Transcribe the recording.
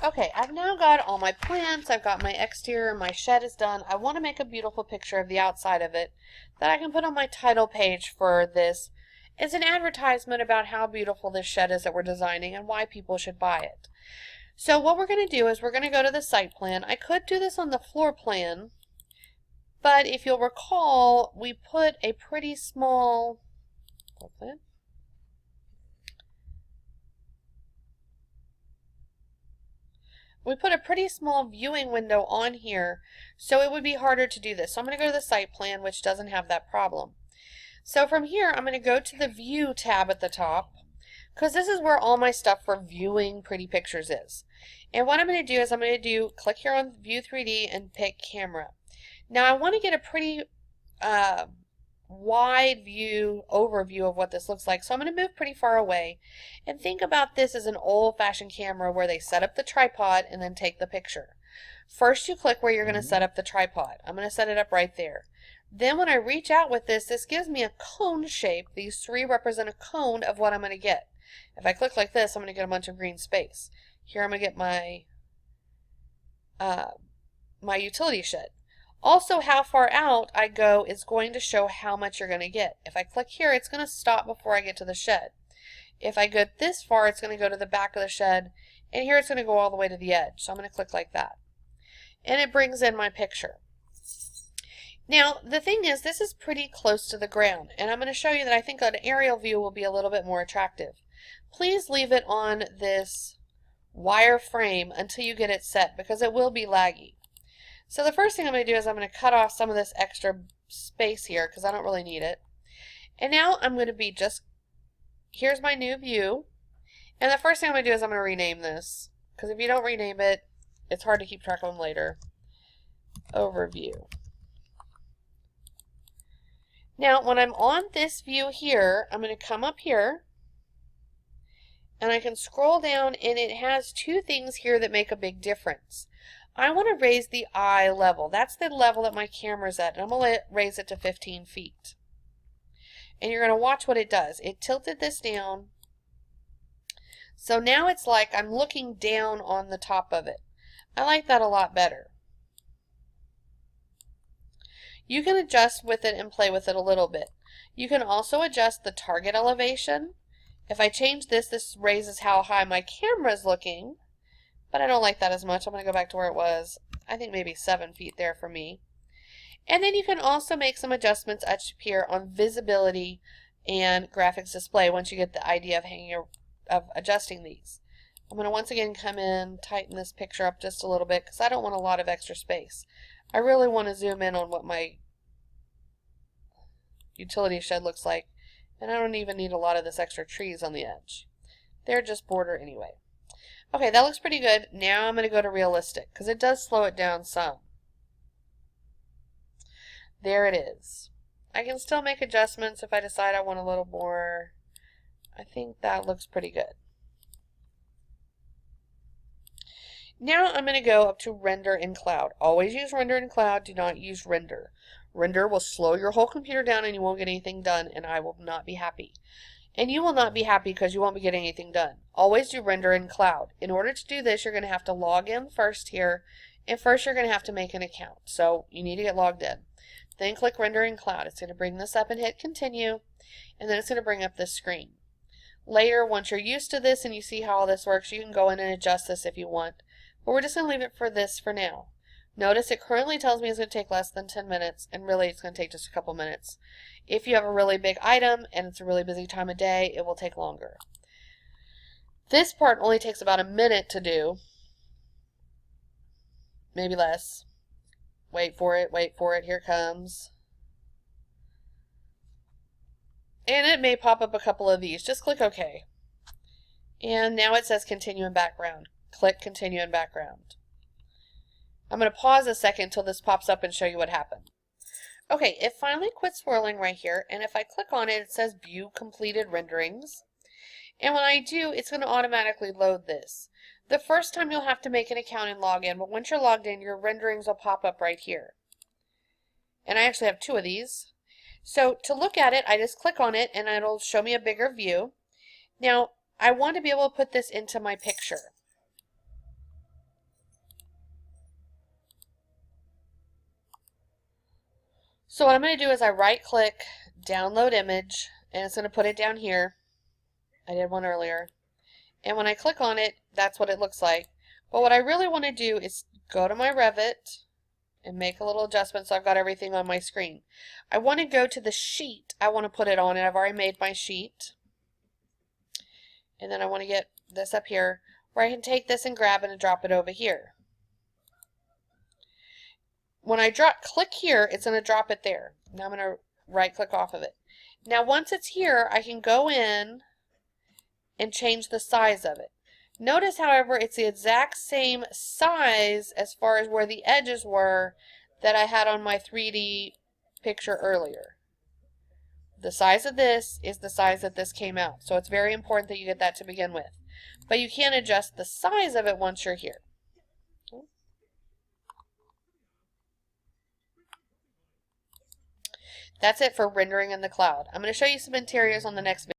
Okay, I've now got all my plants, I've got my exterior, my shed is done. I want to make a beautiful picture of the outside of it that I can put on my title page for this. It's an advertisement about how beautiful this shed is that we're designing and why people should buy it. So what we're going to do is we're going to go to the site plan. I could do this on the floor plan, but if you'll recall, we put a pretty small floor plan. We put a pretty small viewing window on here, so it would be harder to do this. So I'm going to go to the site plan, which doesn't have that problem. So from here, I'm going to go to the View tab at the top, because this is where all my stuff for viewing pretty pictures is. And what I'm going to do is I'm going to click here on View 3D and pick Camera. Now I want to get a pretty wide view overview of what this looks like, so I'm going to move pretty far away and think about this as an old-fashioned camera where they set up the tripod and then take the picture. First you click where you're going to set up the tripod. I'm going to set it up right there. Then when I reach out with this, this gives me a cone shape. These three represent a cone of what I'm going to get. If I click like this, I'm going to get a bunch of green space. Here I'm going to get my my utility shed. Also, how far out I go is going to show how much you're going to get. If I click here, it's going to stop before I get to the shed. If I go this far, it's going to go to the back of the shed, and here it's going to go all the way to the edge. So I'm going to click like that. And it brings in my picture. Now, the thing is, this is pretty close to the ground, and I'm going to show you that I think an aerial view will be a little bit more attractive. Please leave it on this wire frame until you get it set, because it will be laggy. So the first thing I'm going to do is I'm going to cut off some of this extra space here because I don't really need it. And now I'm going to be here's my new view. And the first thing I'm going to do is I'm going to rename this, because if you don't rename it, it's hard to keep track of them later. Overview. Now when I'm on this view here, I'm going to come up here and I can scroll down, and it has two things here that make a big difference. I want to raise the eye level. That's the level that my camera's at, and I'm going to raise it to 15 feet. And you're going to watch what it does. It tilted this down. So now it's like I'm looking down on the top of it. I like that a lot better. You can adjust with it and play with it a little bit. You can also adjust the target elevation. If I change this, this raises how high my camera is looking. But I don't like that as much. I'm going to go back to where it was. I think maybe 7 feet there for me. And then you can also make some adjustments up here on visibility and graphics display once you get the idea of adjusting these. I'm going to once again come in, tighten this picture up just a little bit because I don't want a lot of extra space. I really want to zoom in on what my utility shed looks like. And I don't even need a lot of this extra trees on the edge. They're just border anyway. Okay, that looks pretty good. Now I'm going to go to realistic because it does slow it down some. There it is. I can still make adjustments if I decide I want a little more. I think that looks pretty good. Now I'm going to go up to render in cloud. Always use render in cloud. Do not use render. Render will slow your whole computer down and you won't get anything done, and I will not be happy. And you will not be happy because you won't be getting anything done. Always do render in cloud. In order to do this, you're going to have to log in first here. And first you're going to have to make an account. So you need to get logged in. Then click render in cloud. It's going to bring this up and hit continue. And then it's going to bring up this screen. Later, once you're used to this and you see how all this works, you can go in and adjust this if you want. But we're just going to leave it for this for now. Notice it currently tells me it's going to take less than 10 minutes, and really it's going to take just a couple minutes. If you have a really big item and it's a really busy time of day, it will take longer. This part only takes about a minute to do. Maybe less. Wait for it, here it comes. And it may pop up a couple of these. Just click OK. And now it says continue in background. Click continue in background. I'm going to pause a second until this pops up and show you what happened. Okay, it finally quit swirling right here, and if I click on it, it says View Completed Renderings. And when I do, it's going to automatically load this. The first time you'll have to make an account and log in, but once you're logged in, your renderings will pop up right here. And I actually have two of these. So to look at it, I just click on it, and it'll show me a bigger view. Now, I want to be able to put this into my picture. So what I'm going to do is I right click, download image, and it's going to put it down here. I did one earlier. And when I click on it, that's what it looks like. But what I really want to do is go to my Revit and make a little adjustment so I've got everything on my screen. I want to go to the sheet I want to put it on, and I've already made my sheet. And then I want to get this up here where I can take this and grab it and drop it over here. When I click here, it's going to drop it there. Now I'm going to right click off of it. Now once it's here, I can go in and change the size of it. Notice, however, it's the exact same size as far as where the edges were that I had on my 3D picture earlier. The size of this is the size that this came out. So it's very important that you get that to begin with. But you can adjust the size of it once you're here. That's it for rendering in the cloud. I'm going to show you some interiors on the next video.